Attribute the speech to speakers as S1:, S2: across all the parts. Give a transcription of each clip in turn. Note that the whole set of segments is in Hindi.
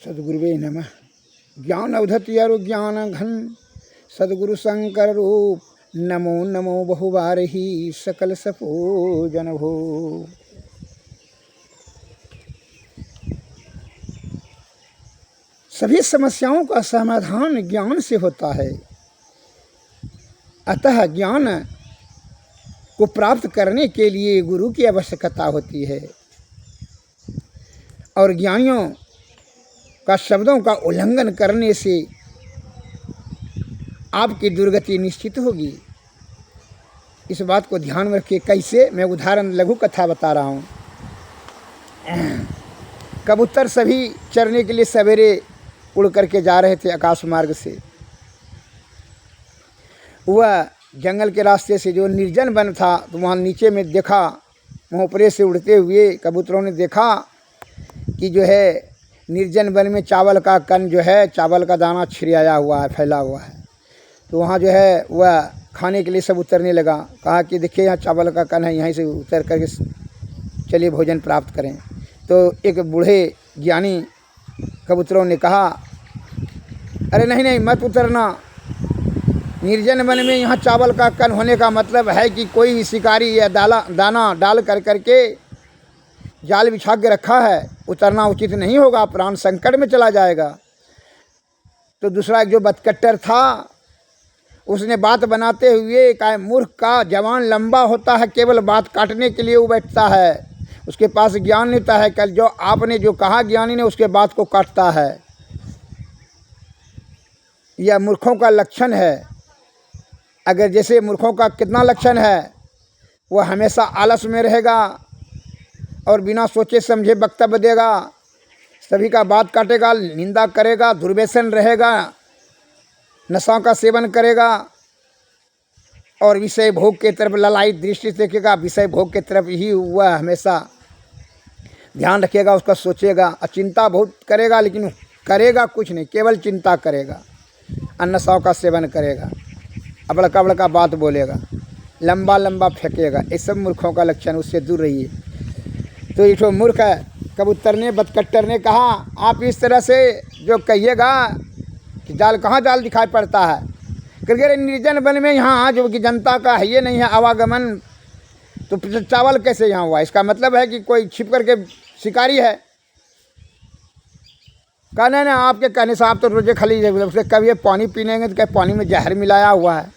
S1: सद्गुरुवे नमः। ज्ञान अवधति अरु ज्ञान घन सद्गुरु शंकर रूप नमो नमो बहुबारही सकल सपो जन भो। सभी समस्याओं का समाधान ज्ञान से होता है। अतः ज्ञान को प्राप्त करने के लिए गुरु की आवश्यकता होती है और ज्ञानियों का शब्दों का उल्लंघन करने से आपकी दुर्गति निश्चित होगी। इस बात को ध्यान में रखिए। कैसे? मैं उदाहरण लघु कथा बता रहा हूँ। कबूतर सभी चरने के लिए सवेरे उड़ करके जा रहे थे आकाश मार्ग से। वह जंगल के रास्ते से जो निर्जन वन था तो वहाँ नीचे में देखा, वहाँ ऊपरे से उड़ते हुए कबूतरों ने देखा कि जो है निर्जन वन में चावल का कण जो है, चावल का दाना छिड़ियाया हुआ है, फैला हुआ है। तो वहाँ जो है वह खाने के लिए सब उतरने लगा। कहा कि देखिए यहाँ चावल का कण है, यहीं से उतर करके चलिए भोजन प्राप्त करें। तो एक बूढ़े ज्ञानी कबूतरों ने कहा, अरे नहीं नहीं मत उतरना, निर्जन वन में यहाँ चावल का कण होने का मतलब है कि कोई शिकारी या दाना डाल कर करके जाल बिछा के रखा है, उतरना उचित नहीं होगा, प्राण संकट में चला जाएगा। तो दूसरा एक जो बदकट्टर था उसने बात बनाते हुए कहा, मूर्ख का जवान लंबा होता है, केवल बात काटने के लिए वो बैठता है, उसके पास ज्ञान नहीं होता है। कल जो आपने जो कहा ज्ञानी ने उसके बात को काटता है, यह मूर्खों का लक्षण है। अगर जैसे मूर्खों का कितना लक्षण है, वह हमेशा आलस में रहेगा और बिना सोचे समझे वक्तव्य देगा, सभी का बात काटेगा, निंदा करेगा, दुर्व्यसन रहेगा, नशा का सेवन करेगा और विषय भोग के तरफ ललायित दृष्टि देखेगा। विषय भोग के तरफ ही वह हमेशा ध्यान रखेगा, उसका सोचेगा, चिंता बहुत करेगा लेकिन करेगा कुछ नहीं, केवल चिंता करेगा, नशाओं का सेवन करेगा, अबड़का बड़का बात बोलेगा, लंबा लंबा फेंकेगा। ये सब मूर्खों का लक्षण, उससे दूर रहिए। तो ये तो मूर्ख है। कबूतर ने, बदकट्टर ने कहा, आप इस तरह से जो कहिएगा कि जाल कहाँ जाल दिखाई पड़ता है, क्योंकि निर्जन वन में यहाँ जो कि जनता का है ये नहीं है आवागमन, तो चावल कैसे यहाँ हुआ? इसका मतलब है कि कोई छिप करके शिकारी है। कहा नहीं नहीं, आपके कहने से आप तो रोजे खाली उसके कभी पानी पीनेंगे तो क्या पानी में जहर मिलाया हुआ है।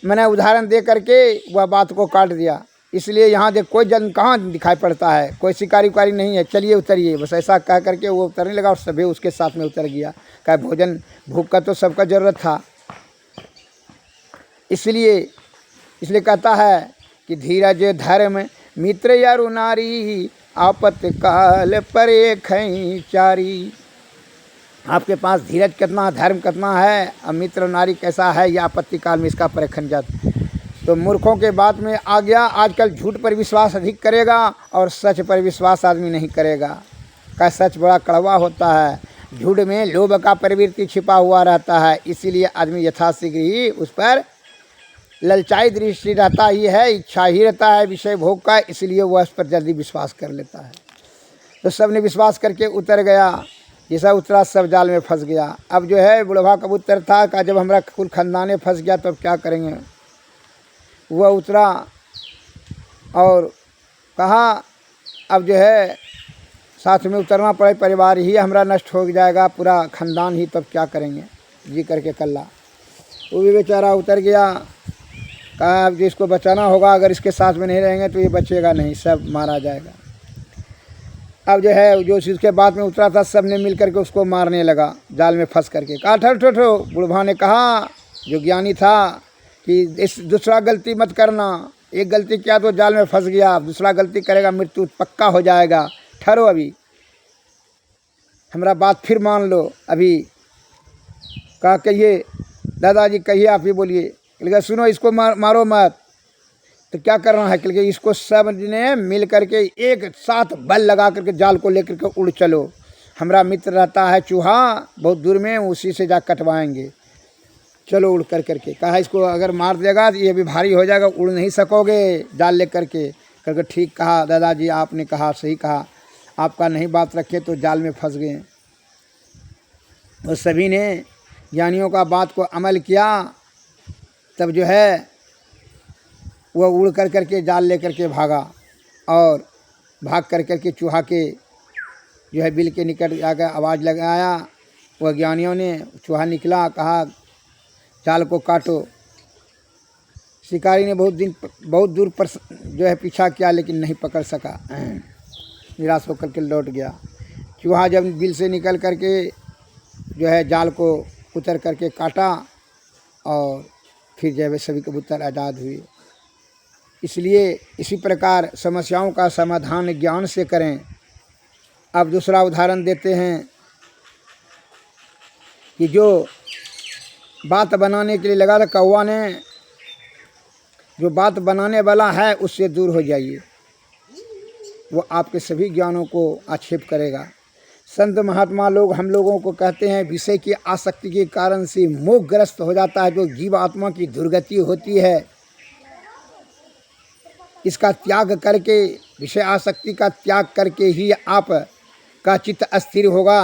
S1: मैंने उदाहरण दे करके वह बात को काट दिया। इसलिए यहाँ देख कोई जन कहाँ दिखाई पड़ता है, कोई शिकारी उकारी नहीं है, चलिए उतरिए। बस ऐसा कह करके वो उतरने लगा और सभी उसके साथ में उतर गया। कहा भोजन भूख का तो सबका ज़रूरत था। इसलिए कहता है कि धीरज धर्म मित्र यारु नारी आपत्काल परे खई चारी। आपके पास धीरज कितना, धर्म कितना है और मित्र नारी कैसा है, यह आपत्ति काल में इसका परीक्षण जाता। तो मूर्खों के बात में आ गया। आजकल झूठ पर विश्वास अधिक करेगा और सच पर विश्वास आदमी नहीं करेगा। का सच बड़ा कड़वा होता है, झूठ में लोभ का प्रवृत्ति छिपा हुआ रहता है। इसीलिए आदमी यथाशीघ्र ही उस पर ललचाई दृष्टि रहता ही है, इच्छा ही रहता है विषय भोग का, इसलिए वह उस पर जल्दी विश्वास कर लेता है। तो सब ने विश्वास करके उतर गया। जैसा उतरा सब जाल में फंस गया। अब जो है बुढ़वा कबूतर था, का जब हमारा कुल खानदाने फंस गया तो अब क्या करेंगे। वह उतरा और कहा अब जो है साथ में उतरना पड़े, परिवार ही हमारा नष्ट हो जाएगा, पूरा खानदान ही, तब क्या करेंगे जी करके कल्ला। वो भी बेचारा उतर गया। कहा अब जिसको बचाना होगा, अगर इसके साथ में नहीं रहेंगे तो ये बचेगा नहीं, सब मारा जाएगा। अब जो है जो उसके बाद में उतरा था सब ने मिल करके उसको मारने लगा, जाल में फंस करके। कहा ठो ठो। बुढ़वा ने कहा जो ज्ञानी था कि इस दूसरा गलती मत करना, एक गलती किया तो जाल में फंस गया, दूसरा गलती करेगा मृत्यु पक्का हो जाएगा, ठहरो अभी, हमारा बात फिर मान लो अभी। कहा कहिए दादाजी, कहिए आप ही बोलिए। लेकिन सुनो इसको मारो मत। तो क्या करना है, क्योंकि इसको सब ने मिल करके एक साथ बल लगा करके जाल को लेकर के उड़ चलो। हमारा मित्र रहता है चूहा बहुत दूर में, उसी से जा कटवाएंगे, चलो उड़ कर करके। कहा इसको अगर मार देगा तो ये भी भारी हो जाएगा, उड़ नहीं सकोगे जाल ले करके। करके ठीक कहा दादाजी, आपने कहा सही कहा, आपका नहीं बात रखे तो जाल में फंस गए। और सभी ने ज्ञानियों का बात को अमल किया। तब जो है वह उड़ कर करके जाल लेकर के भागा और भाग कर करके चूहा के जो है बिल के निकट जाकर आवाज़ लगाया। वह ज्ञानियों ने, चूहा निकला, कहा जाल को काटो। शिकारी ने बहुत दूर पर जो है पीछा किया लेकिन नहीं पकड़ सका, निराश होकर के लौट गया। चूहा जब बिल से निकल करके जो है जाल को उतर करके काटा और फिर जो है सभी कबूतर आज़ाद हुए। इसलिए इसी प्रकार समस्याओं का समाधान ज्ञान से करें। अब दूसरा उदाहरण देते हैं कि जो बात बनाने के लिए लगा था कौवा ने, जो बात बनाने वाला है उससे दूर हो जाइए, वो आपके सभी ज्ञानों को आक्षेप करेगा। संत महात्मा लोग हम लोगों को कहते हैं विषय की आसक्ति के कारण से मोहग्रस्त हो जाता है जो जीव आत्मा की दुर्गति होती है। इसका त्याग करके, विषय आसक्ति का त्याग करके ही आप का चित्त अस्थिर होगा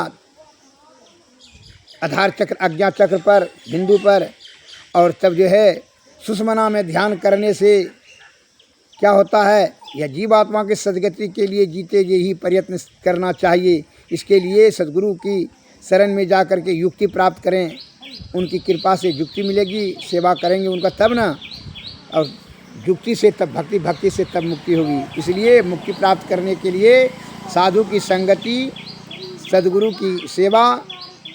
S1: आधार चक्र, अज्ञा चक्र पर, बिंदु पर। और तब जो है सुषमना में ध्यान करने से क्या होता है, यह जीवात्मा के सद्गति के लिए जीते जी ही प्रयत्न करना चाहिए। इसके लिए सद्गुरु की शरण में जा कर के युक्ति प्राप्त करें, उनकी कृपा से युक्ति मिलेगी, सेवा करेंगे उनका तब ना, और युक्ति से तब भक्ति, भक्ति से तब मुक्ति होगी। इसलिए मुक्ति प्राप्त करने के लिए साधु की संगति, सद्गुरु की सेवा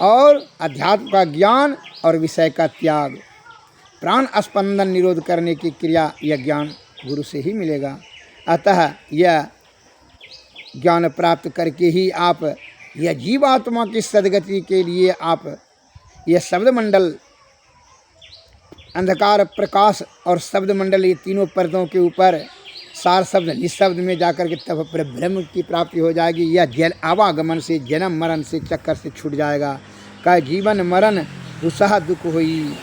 S1: और अध्यात्म का ज्ञान और विषय का त्याग, प्राण स्पंदन निरोध करने की क्रिया, यह ज्ञान गुरु से ही मिलेगा। अतः यह ज्ञान प्राप्त करके ही आप यह जीवात्मा की सद्गति के लिए आप यह शब्द मंडल, अंधकार, प्रकाश और शब्द मंडल, ये तीनों पर्दों के ऊपर सार शब्द निशब्द में जाकर के तब ब्रह्म की प्राप्ति हो जाएगी। यह जल आवागमन से, जन्म मरण से, चक्कर से छूट जाएगा। का जीवन मरण दुस्सह दुख हुई।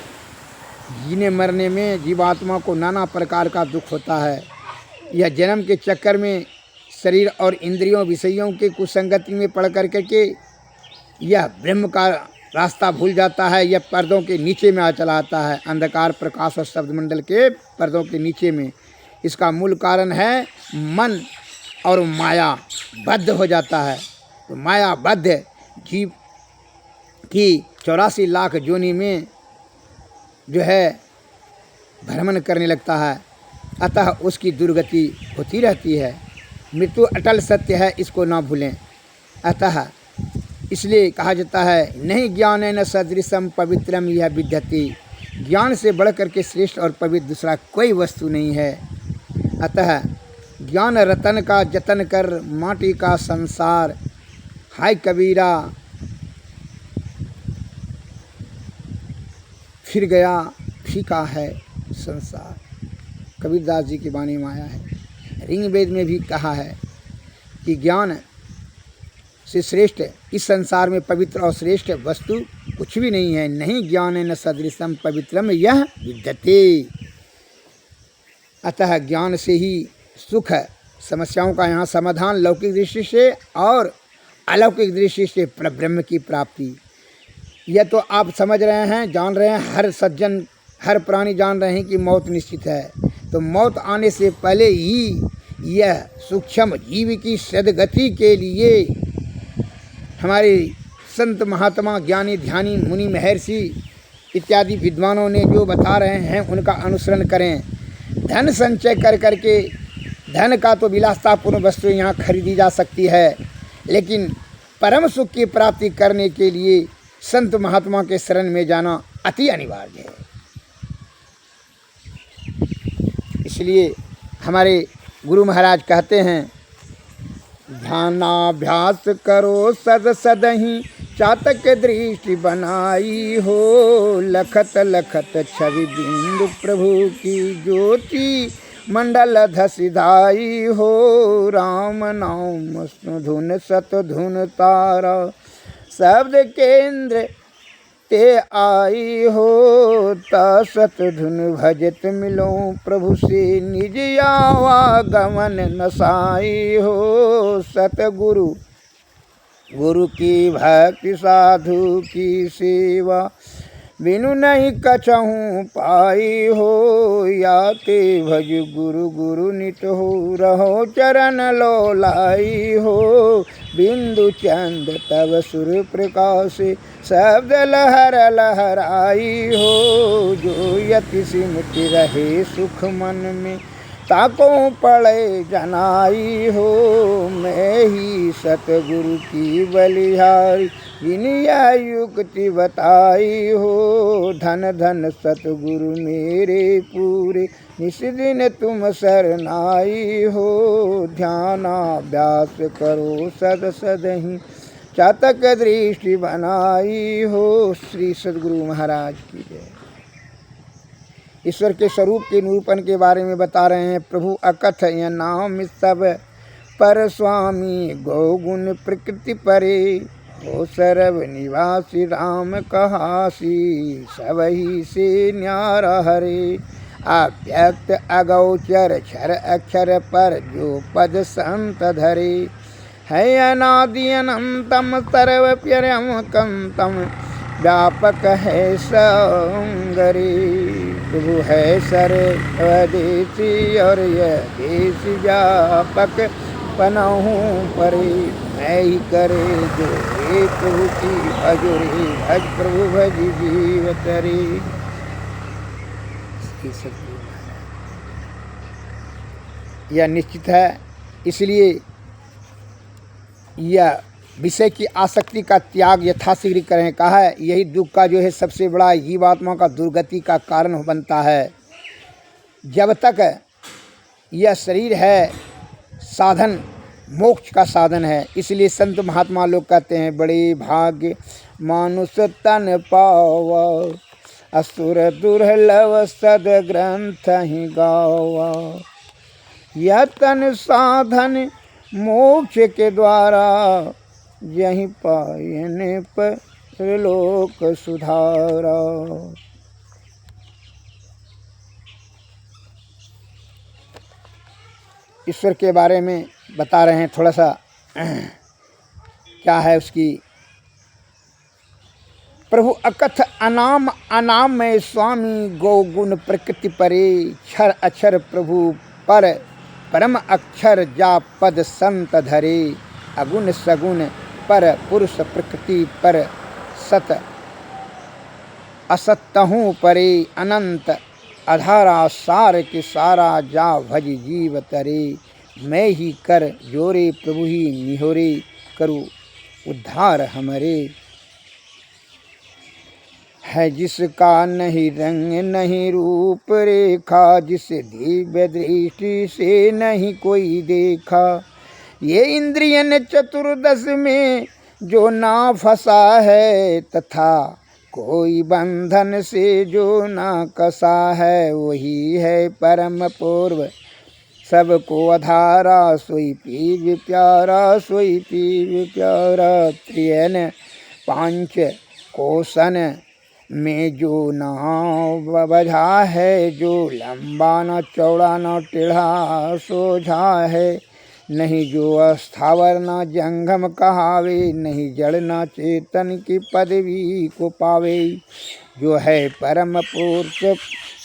S1: जीने मरने में जीवात्मा को नाना प्रकार का दुख होता है। यह जन्म के चक्कर में शरीर और इंद्रियों, विषयों के कुसंगति में पड़ कर के यह ब्रह्म का रास्ता भूल जाता है। यह पर्दों के नीचे में आ चला आता है, अंधकार, प्रकाश और शब्द मंडल के पर्दों के नीचे में। इसका मूल कारण है मन और माया बद्ध हो जाता है। तो माया बद्ध जीव की 84 लाख जोनि में जो है भ्रमण करने लगता है, अतः उसकी दुर्गति होती रहती है। मृत्यु अटल सत्य है, इसको ना भूलें। अतः इसलिए कहा जाता है नहीं ज्ञान न सदृशम पवित्रम यह विद्यते, ज्ञान से बढ़ करके श्रेष्ठ और पवित्र दूसरा कोई वस्तु नहीं है। अतः ज्ञान रतन का जतन कर, माटी का संसार हाय कबीरा फिर गया फीका है संसार। कबीरदास जी की वाणी में आया है। ऋग्वेद में भी कहा है कि ज्ञान से श्रेष्ठ इस संसार में पवित्र और श्रेष्ठ वस्तु कुछ भी नहीं है। नहीं ज्ञान न सदृशम पवित्रम यह विद्यते। अतः ज्ञान से ही सुख है। समस्याओं का यहाँ समाधान लौकिक दृष्टि से और अलौकिक दृष्टि से परब्रह्म की प्राप्ति। यह तो आप समझ रहे हैं, जान रहे हैं, हर सज्जन, हर प्राणी जान रहे हैं कि मौत निश्चित है। तो मौत आने से पहले ही यह सूक्ष्म जीव की सद्गति के लिए हमारे संत महात्मा, ज्ञानी, ध्यानी, मुनि, महर्षि इत्यादि विद्वानों ने जो बता रहे हैं उनका अनुसरण करें। धन संचय कर करके, धन का तो विलासतापूर्ण वस्तु यहाँ खरीदी जा सकती है, लेकिन परम सुख की प्राप्ति करने के लिए संत महात्मा के शरण में जाना अति अनिवार्य है। इसलिए हमारे गुरु महाराज कहते हैं ध्यानाभ्यास करो सद सदहि, चातक दृष्टि बनाई हो, लखत लखत छवि बिंदु प्रभु की ज्योति, मंडल धसिधाई हो, राम नाम धुन सत धुन तारा, शब्द केंद्र ते आई हो, सत धुन भजत मिलो प्रभु से, निज आवागमन नसाई हो, सतगुरु गुरु की भक्ति साधु की सेवा, बिनु नहीं कछहूँ पाई हो। या ते भज गुरु गुरु नित हो, रहो चरण लो लाई हो। बिंदु चंद तब सुर प्रकाश, शब्द लहर लहराई हो। जो यति सिमटि रहे सुख मन में, ताको पड़े जनाई हो। मैं ही सतगुरु की बलिहारी, जिनिया युक्ति बताई हो। धन धन सतगुरु मेरे पूरे, निस दिन तुम शरनाई हो। ध्यानाभ्यास करो सद सदहि, चातक दृष्टि बनाई हो। श्री सद्गुरु महाराज की जय। ईश्वर के स्वरूप के निरूपण के बारे में बता रहे हैं। प्रभु अकथ यह नाम सब पर, स्वामी गौगुण प्रकृति परे। हो सरव निवासी राम कहासी, सबही से न्यारा हरे। अव्यक्त अगोचर क्षर अक्षर पर, जो पद संत धरे। है अनादि अनंतम सर्वप्यरम कंतम, व्यापक है सौंदर्य। प्रभु है सर्वदेशी और यह देश व्यापक पनहूँ परे। मैं ही करे जो हे प्रभु की भजो रे, भज प्रभु भज जीव तरे। यह निश्चित है, इसलिए यह विषय की आसक्ति का त्याग यथाशीघ्र करें। कहा है यही दुख का जो है सबसे बड़ा जीवात्मा का दुर्गति का कारण बनता है। जब तक यह शरीर है साधन, मोक्ष का साधन है। इसलिए संत महात्मा लोग कहते हैं, बड़े भाग्य मानुष तन पावा, असुर दुर्लभ सद ग्रंथ ही गावा। यह तन साधन मोक्ष के द्वारा, यहीं पायने पर लोक सुधारा। ईश्वर के बारे में बता रहे हैं थोड़ा सा, क्या है उसकी। प्रभु अकथ अनाम अनाम में स्वामी गौगुण प्रकृति परे। क्षर अक्षर प्रभु पर, परम अक्षर जा पद संत धरे। अगुण सगुण पर, पुरुष प्रकृति पर, सत असत्तहूँ परे। अनंत अधारा सार के सारा, जा भज जीव तरे। मैं ही कर जोरे प्रभु ही निहोरे, करूँ उद्धार हमारे। है जिसका नहीं रंग नहीं रूप रेखा, जिसे दिव्य दृष्टि से नहीं कोई देखा। ये इंद्रियन चतुर्दश में जो ना फंसा है, तथा कोई बंधन से जो ना कसा है। वही है परम पूर्व सबको अधारा, सोई पीव प्यारा सोई पीव प्यारा। त्रियन पांच कोशन में जो नाव बझा है, जो लंबा न चौड़ा न टेढ़ा सोझा है। नहीं जो अस्थावर न जंगम कहावे, नहीं जड़ न चेतन की पदवी को पावे। जो है परम पुरुष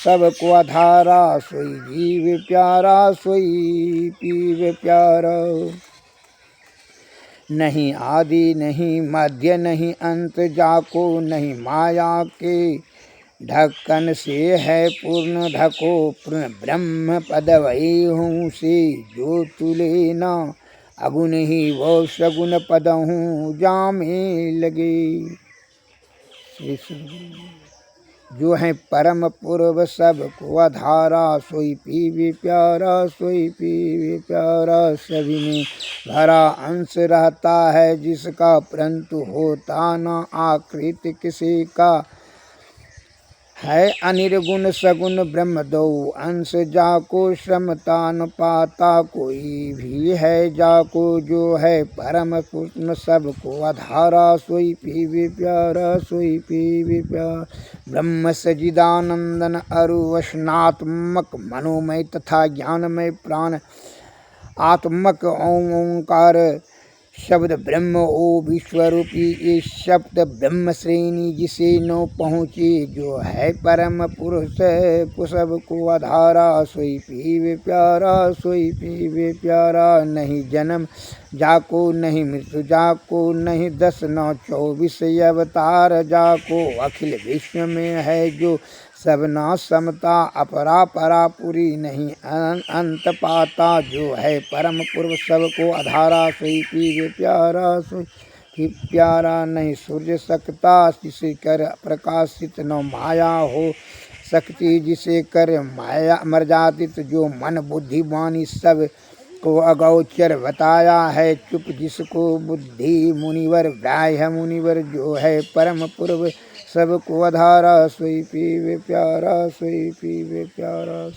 S1: सबको आधारा, सोई जीव प्यारा सोई पीव प्यारा। नहीं आदि नहीं मध्य नहीं अंत, जाको नहीं माया के ढक्कन से है पूर्ण ढको। पूर्ण ब्रह्म पद वही हूँ से, जो तुले न अगुण ही वो सगुण पद हूँ जामे लगे। जो है परम पूर्व सबको आधारा, सोई पीवी प्यारा सोई पीवी प्यारा। सभी में भरा अंश रहता है जिसका, परंतु होता न आकृति किसी का। है अनिर्गुण सगुण ब्रह्म दो अंश, जाको श्रमता न पाता कोई भी है। जाको जो है परम पूर्ण सबको आधारा, सोई पीवी प्यारा सोई पीवी प्यारा। ब्रह्म सजिदानंदन अरु वशनात्मक, मनोमय तथा ज्ञानमय प्राण आत्मक ओंकार शब्द ब्रह्म ओ विश्वरूपी ये शब्द ब्रह्म श्रेणी जिसे न पहुँचे जो है परम पुरुष कुसब को आधारा सोई पीवे प्यारा सोई पीवे प्यारा नहीं जन्म जाको नहीं मृत्यु जाको नहीं 10 9 24 अवतार जाको अखिल विश्व में है जो सबना समता अपरा परा पूरी नहीं अंत पाता जो है परम पूर्व सबको आधारा सोई पीवे प्यारा सोई प्यारा नहीं सूर्य सकता जिसे कर प्रकाशित न माया हो शक्ति जिसे कर माया मर्यादित जो मन बुद्धि वाणी सब को अगोचर बताया है चुप जिसको बुद्धि मुनिवर व्याह्य मुनिवर जो है परम पूर्व सबको आधारा सोई पीवे प्यारा सोई पीवे प्यारा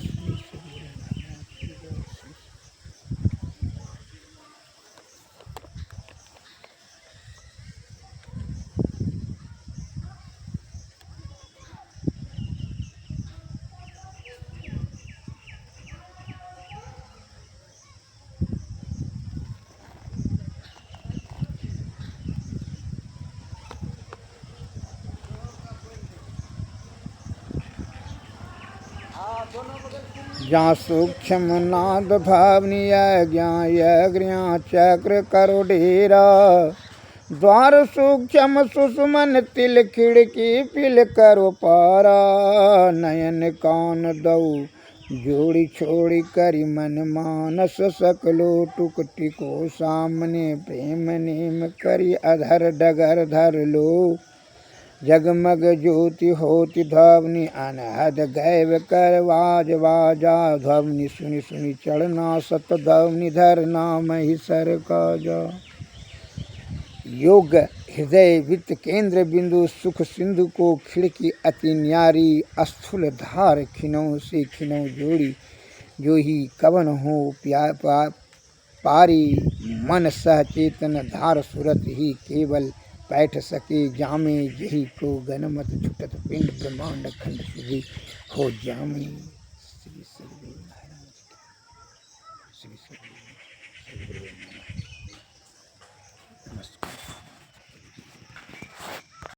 S1: जहाँ सूक्ष्म नाद भावनी ज्ञा चक्र करो डेरा द्वार सूक्ष्म सुषमन तिल खिड़की पिल करो पारा नयन कान दऊ जोड़ी छोड़ी करी मन मानस सकलो टुक टिको सामने प्रेम नेम करी अधर डगर धर लो जगमग ज्योति होती ध्वनि अनहद गैव कर वाज वाजा ध्वनि सुनि सुनि चढ़ना सत ध्वनि धरना मही सर का जा योग हृदय वित्त केंद्र बिंदु सुख सिंधु को खिड़की अति न्यारी स्थूल धार खिनौ से खिनौ जोड़ी जो ही कवन हो पारी मन सहचेतन धार सुरत ही केवल बैठ सके जामे यही को गणमत छुटत पिंड ब्रह्मांड खंड सुधी हो जामे श्री सद्गुरु महाराज श्री सद्गुरु